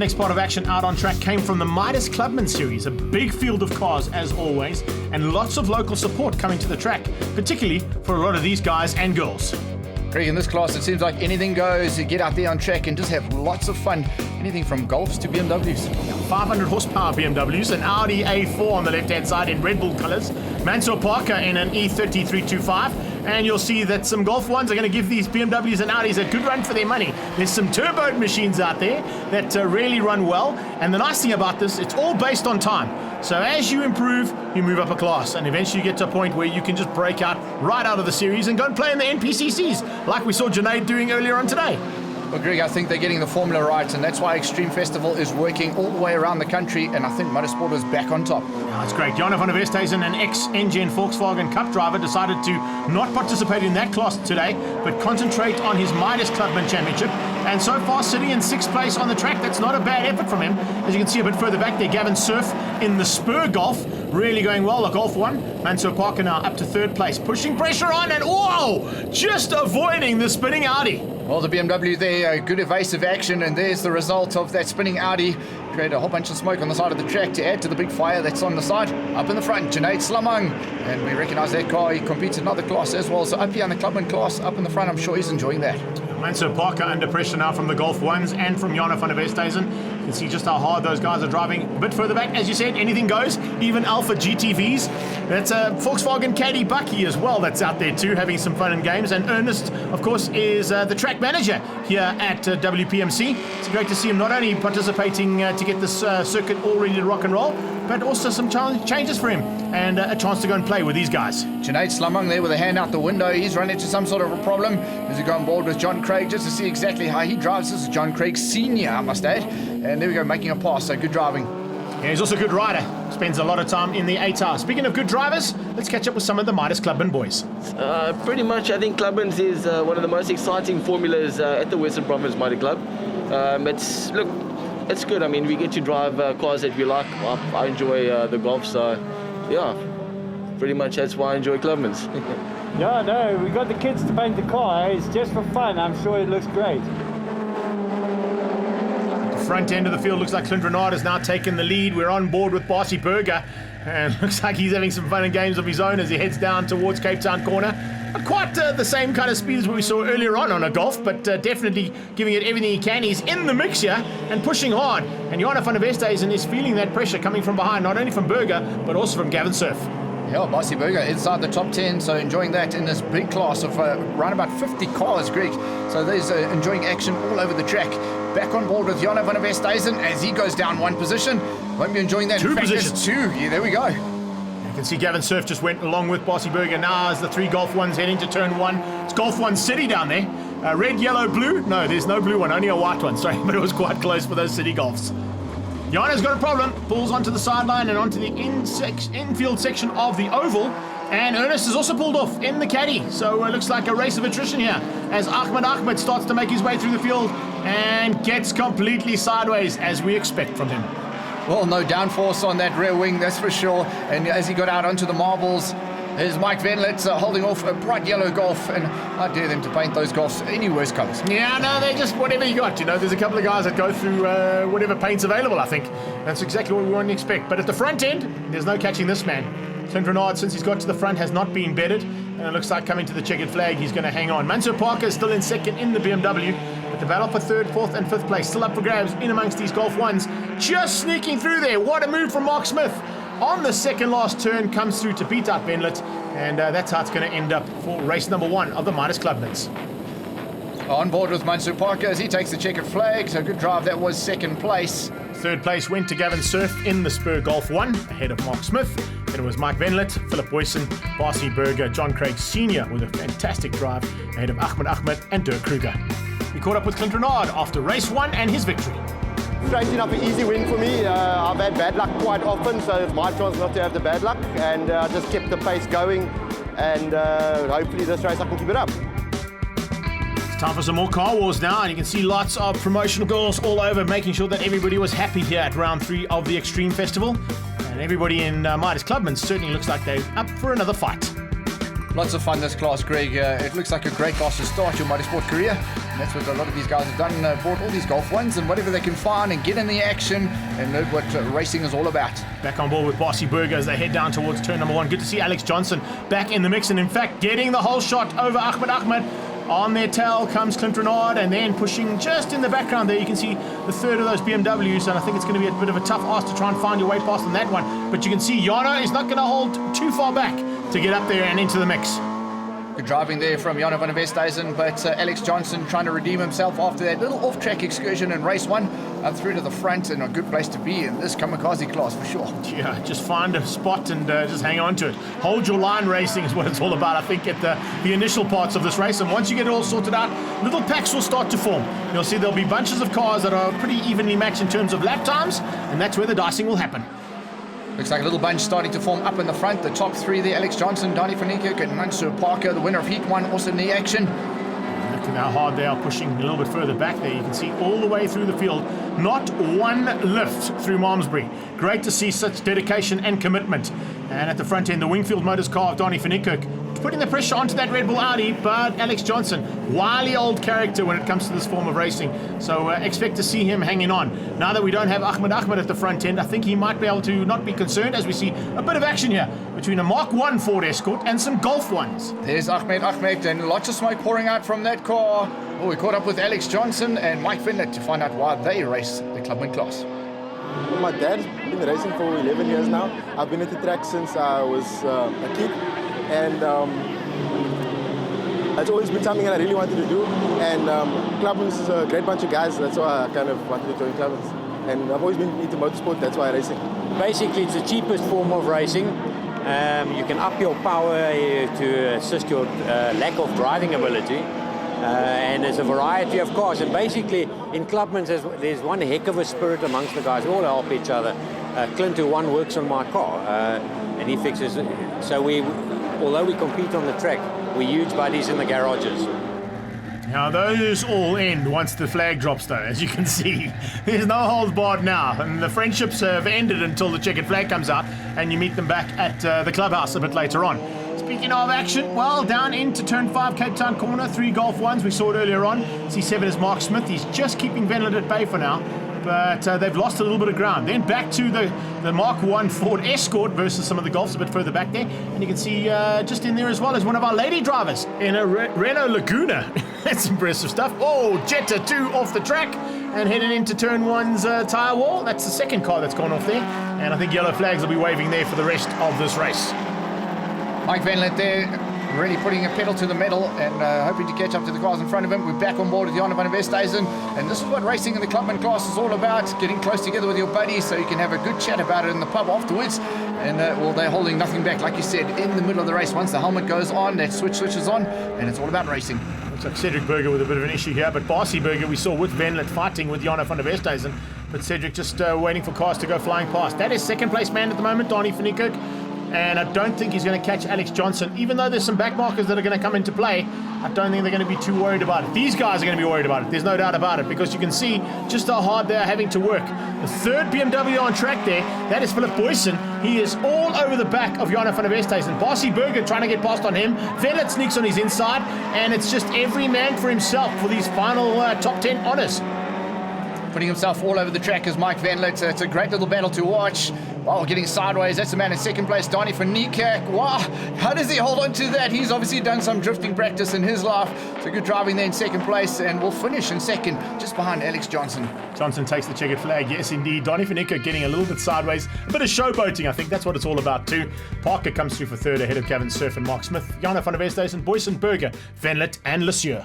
next part of action out on track came from the Midas Clubmans series, a big field of cars as always, and lots of local support coming to the track, particularly for a lot of these guys and girls. Greg, in this class, it seems like anything goes. You get out there on track and just have lots of fun. Anything from Golfs to BMWs. 500 horsepower BMWs, an Audi A4 on the left-hand side in Red Bull colours, Mansour Parker in an E3325, and you'll see that some Golf ones are going to give these BMWs and Audis a good run for their money. There's some turboed machines out there that really run well, and the nice thing about this, it's all based on time. So as you improve, you move up a class, and eventually you get to a point where you can just break out right out of the series and go and play in the NPCCs, like we saw Junaid doing earlier on today. Well, Greg, I think they're getting the formula right, and that's why Extreme Festival is working all the way around the country, and I think Motorsport is back on top. That's great. Jonne van der Westhuizen, an ex-Engen Volkswagen Cup driver, decided to not participate in that class today, but concentrate on his Midas Clubman Championship. And so far, sitting in 6th place on the track, that's not a bad effort from him. As you can see a bit further back there, Gavin Surf in the Spur Golf, really going well, the Golf one. Mansour Parker now up to 3rd place, pushing pressure on, and whoa, just avoiding the spinning Audi. Well, the BMW there, good evasive action, and there's the result of that spinning Audi. Created a whole bunch of smoke on the side of the track to add to the big fire that's on the side. Up in the front, Junaid Slamang, and we recognise that car. He competes in another class as well, so up here in the Clubman class, up in the front, I'm sure he's enjoying that. Mansour Parker under pressure now from the Golf 1s and from Jonne van der Westhuizen. You can see just how hard those guys are driving. A bit further back, as you said, anything goes, even Alpha GTVs. That's a Volkswagen Caddy Bucky as well that's out there too, having some fun and games. And Ernest, of course, is the track manager here at WPMC. It's great to see him not only participating to get this circuit all ready to rock and roll, but also some changes for him and a chance to go and play with these guys. Junaid Slamang there with a hand out the window. He's run into some sort of a problem as we go on board with John Craig just to see exactly how he drives. This is John Craig Senior, I must add. And there we go, making a pass, so good driving. Yeah, he's also a good rider. Spends a lot of time in the ATAR. Speaking of good drivers, let's catch up with some of the Midas Clubman boys. Pretty much, I think Clubmans is one of the most exciting formulas at the Western Province Motor Club. It's good. I mean, we get to drive cars that we like. I enjoy the Golf, so yeah, pretty much that's why I enjoy Clubmans. Yeah, no, we got the kids to paint the car. It's just for fun. I'm sure it looks great. The front end of the field looks like Clint Renard has now taken the lead. We're on board with Barcy Berger, and looks like he's having some fun and games of his own as he heads down towards Cape Town corner. Not quite the same kind of speed as what we saw earlier on a Golf, but definitely giving it everything he can. He's in the mix here and pushing hard. And Jonne van der Westhuizen is feeling that pressure coming from behind, not only from Berger, but also from Gavin Surf. Yeah, Barcy Berger inside the top 10, so enjoying that in this big class of around about 50 cars, Greg. So there's enjoying action all over the track. Back on board with Jonne van der Westhuizen as he goes down one position. Won't be enjoying that. Two positions. Yeah, there we go. You can see Gavin Surf just went along with Barcy Berger now as the 3 Golf 1s heading to turn 1. It's Golf 1 City down there. Red, yellow, blue. No, there's no blue one, only a white one. Sorry, but it was quite close for those City Golfs. Jonne's got a problem. Pulls onto the sideline and onto the infield section of the oval. And Ernest is also pulled off in the caddy. So it looks like a race of attrition here as Ahmed starts to make his way through the field and gets completely sideways, as we expect from him. Well, no downforce on that rear wing, that's for sure. And as he got out onto the marbles, here's Mike Venlitz holding off a bright yellow Golf, and I dare them to paint those Golfs any worse colours. Yeah, no, they're just whatever you got, there's a couple of guys that go through whatever paint's available, I think. That's exactly what we want to expect. But at the front end, there's no catching this man. Clint Renard, since he's got to the front, has not been bedded, and it looks like coming to the checkered flag, he's going to hang on. Mansour Parker is still in second in the BMW, but the battle for 3rd, 4th and 5th place still up for grabs in amongst these Golf 1s. Just sneaking through there. What a move from Mark Smith. On the second last turn, comes through to beat out Venlit, and that's how it's going to end up for race number 1 of the Midas Clubmans. On board with Mansour Parker as he takes the checkered flag, so good drive, that was 2nd place. 3rd place went to Gavin Surf in the Spur Golf 1, ahead of Mark Smith. Then it was Mike Venlit, Philip Boyson, Barcy Berger, John Craig Senior with a fantastic drive, ahead of Ahmed and Dirk Kruger. We caught up with Clint Renard after race 1 and his victory. Straight enough, an easy win for me. I've had bad luck quite often, so it's my chance not to have the bad luck, and I just kept the pace going, and hopefully this race I can keep it up. It's time for some more car wars now, and you can see lots of promotional girls all over, making sure that everybody was happy here at round 3 of the Extreme Festival. And everybody in Midas Clubman certainly looks like they're up for another fight. Lots of fun this class, Greg. It looks like a great class to start your motorsport career. And that's what a lot of these guys have done, bought all these Golf 1s and whatever they can find and get in the action and learn what racing is all about. Back on board with Bossy Burger as they head down towards turn number 1. Good to see Alex Johnson back in the mix, and in fact getting the whole shot over Ahmed. On their tail comes Clint Renard, and then pushing just in the background there, you can see the third of those BMWs, and I think it's going to be a bit of a tough ask to try and find your way past on that one. But you can see Jano is not going to hold too far back to get up there and into the mix. Good driving there from Jano van der Westhuizen, but Alex Johnson trying to redeem himself after that little off-track excursion in race 1, up through to the front, and a good place to be in this kamikaze class for sure. Yeah, just find a spot and just hang on to it. Hold your line racing is what it's all about, I think, at the initial parts of this race. And once you get it all sorted out, little packs will start to form. You'll see there'll be bunches of cars that are pretty evenly matched in terms of lap times, and that's where the dicing will happen. Looks like a little bunch starting to form up in the front. The top 3 there, Alex Johnson, Donnie van Niekerk and Mansour Parker, the winner of Heat 1, also in the action. Look at how hard they are pushing a little bit further back there. You can see all the way through the field, not one lift through Malmesbury. Great to see such dedication and commitment. And at the front end, the Wingfield Motors car of Donnie van Niekerk putting the pressure onto that Red Bull Audi, but Alex Johnson, wily old character when it comes to this form of racing. So expect to see him hanging on. Now that we don't have Ahmed at the front end, I think he might be able to not be concerned, as we see a bit of action here between a Mark 1 Ford Escort and some Golf 1s. There's Ahmed, and lots of smoke pouring out from that car. Oh, we caught up with Alex Johnson and Mike Finlett to find out why they race the Clubman class. Well, my dad's been racing for 11 years now. I've been at the track since I was a kid, and it's always been something that I really wanted to do. And Clubmans is a great bunch of guys. That's why I kind of wanted to join Clubmans. And I've always been into motorsport. That's why I'm racing. Basically, it's the cheapest form of racing. You can up your power to assist your lack of driving ability. And there's a variety of cars. And basically, in Clubmans, there's one heck of a spirit amongst the guys. We all help each other. Clint, who one, works on my car, and he fixes it. So although we compete on the track, we're huge buddies in the garages. Now those all end once the flag drops, though, as you can see. There's no holds barred now, and the friendships have ended until the checkered flag comes out and you meet them back at the clubhouse a bit later on. Speaking of action, well, down into turn 5 Cape Town corner, 3 Golf 1s, we saw it earlier on. C7 is Mark Smith. He's just keeping Venlet at bay for now, but they've lost a little bit of ground. Then back to the Mark 1 Ford Escort versus some of the Golfs a bit further back there. And you can see just in there as well as one of our lady drivers in a Renault Laguna. That's impressive stuff. Oh, Jetta 2 off the track and headed into turn 1's tyre wall. That's the second car that's gone off there. And I think yellow flags will be waving there for the rest of this race. Mike Venlet there, really putting a pedal to the metal and hoping to catch up to the cars in front of him. We're back on board with Jano van der Westhuizen, and this is what racing in the Clubman class is all about, getting close together with your buddies so you can have a good chat about it in the pub afterwards. And well, they're holding nothing back, like you said, in the middle of the race. Once the helmet goes on, that switches on, and it's all about racing. Looks like Cedric Berger with a bit of an issue here, but Bossy Burger we saw with Venlet fighting with Jano van der Westhuizen, but Cedric just waiting for cars to go flying past. That is second place man at the moment, Donnie van Niekerk. And I don't think he's going to catch Alex Johnson. Even though there's some back markers that are going to come into play, I don't think they're going to be too worried about it. These guys are going to be worried about it. There's no doubt about it, because you can see just how hard they're having to work. The third BMW on track there, that is Philip Boyson. He is all over the back of Jano van der Westhuizen. Bossy Burger trying to get past on him. Venlet sneaks on his inside, and it's just every man for himself for these final top 10 honours. Putting himself all over the track is Mike Venlet. It's a great little battle to watch. Wow, getting sideways. That's the man in second place, Donnie van Niekerk. Wow, how does he hold on to that? He's obviously done some drifting practice in his life. So good driving there in second place, and will finish in second, just behind Alex Johnson. Johnson takes the checkered flag. Yes, indeed. Donnie van Niekerk getting a little bit sideways. A bit of showboating, I think. That's what it's all about, too. Parker comes through for third ahead of Gavin Cerf and Mark Smith. Jano van der Westhuizen, Boyson, Burger, Venlet, and Lesieur.